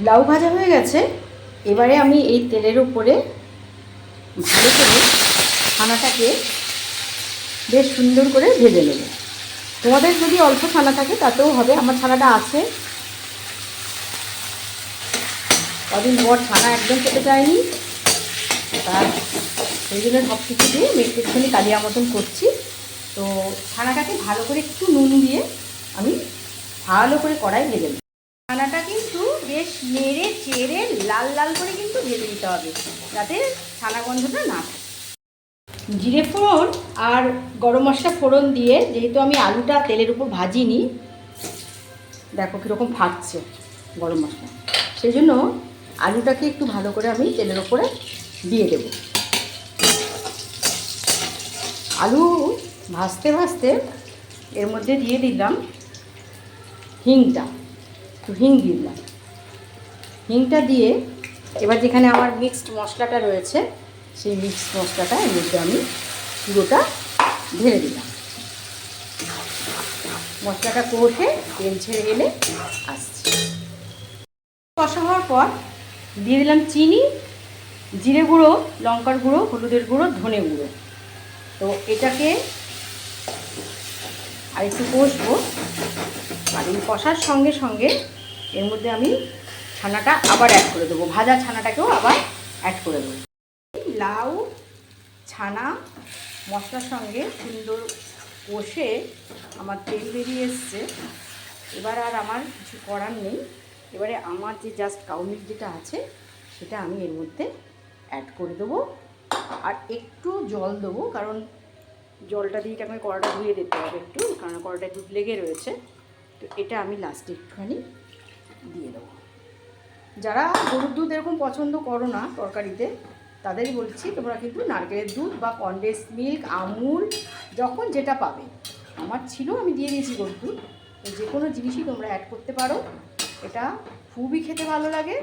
লাউ ভাজা হয়ে গেছে। এবারে আমি এই তেলের উপরে ভালো করে ছানাটাকে বেশ সুন্দর করে ভেজে নেব। তোমাদের যদি অল্প ছানা থাকে তাতেও হবে, আমার ছানাটা আছে। কদিন পর ছানা একদম খেতে চায়নি, তার সেই জন্য সব কিছু দিয়ে আমি একটুখানি কালিয়া মতন করছি। তো ছানাটাকে ভালো করে একটু নুন দিয়ে আমি ভালো করে কড়াই ভেজে নেব। ছানাটা কিন্তু বেশ নেড়ে চেড়ে লাল লাল করে কিন্তু ভেজে দিতে হবে, যাতে ছানা গন্ধটা না থাকে। জিরে ফোড়ন আর গরম মশলা ফোড়ন দিয়ে, যেহেতু আমি আলুটা তেলের উপর ভাজিনি, দেখো কীরকম ফাটছে গরম মশলা, সেই জন্য আলুটাকে একটু ভালো করে আমি তেলের উপরে দিয়ে দেব। আলু ভাজতে ভাজতে এর মধ্যে দিয়ে দিলাম হিংটা, একটু হিং দিলাম। হিংটা দিয়ে এবার যেখানে আমার মিক্সড মশলাটা রয়েছে, সেই মিক্সড মশলাটা এর মধ্যে আমি পুরোটা ঢেলে দিলাম। মশলাটা কষে তেল ছেড়ে এলে আসছে। কষা হওয়ার পর দিয়ে দিলাম চিনি, জিরে গুঁড়ো, লঙ্কার গুঁড়ো, হলুদের গুঁড়ো, ধনে গুঁড়ো। তো এটাকে আর একটু কষবো। আর এই কষার সঙ্গে সঙ্গে এর মধ্যে আমি ছানাটা আবার অ্যাড করে দেবো, ভাজা ছানাটাকেও আবার অ্যাড করে দেবো। লাউ ছানা মশলার সঙ্গে সুন্দর কষে আমার তেল বেরিয়ে এসছে। এবার আর আমার কিছু করার নেই। এবারে আমার যে জাস্ট কাউ মিল্ক যেটা আছে সেটা আমি এর মধ্যে অ্যাড করে দেবো। আর একটু জল দেবো, কারণ জলটা দিয়ে আমাকে কড়াটা ধুয়ে দিতে হবে একটু, কারণ কড়াটায় দুধ লেগে রয়েছে। তো এটা আমি লাস্টে একটুখানি দিয়ে দেবো। যারা গরুর দুধ এরকম পছন্দ করো না তরকারিতে, তাদের বলছি তোমরা কিন্তু নারকেলের দুধ বা কনডেন্স মিল্ক, আমুল, যখন যেটা পাবে, আমার ছিল আমি দিয়ে দিয়েছি গরুর দুধ। তো যে কোনো জিনিসই তোমরা অ্যাড করতে পারো। এটা খুবই খেতে ভালো লাগে।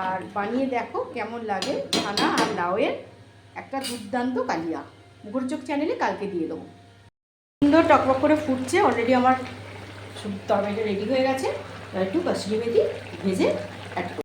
আর বানিয়ে দেখো কেমন লাগে। ছানা আর লাউয়ের একটা দুর্দান্ত কালিয়া মুখরোচক চ্যানেলে কালকে দিয়ে দেবো। সুন্দর টকবক করে ফুটছে, অলরেডি আমার তরকারিটা রেডি হয়ে গেছে। একটু কসুরি মেথি ভেজে অ্যাড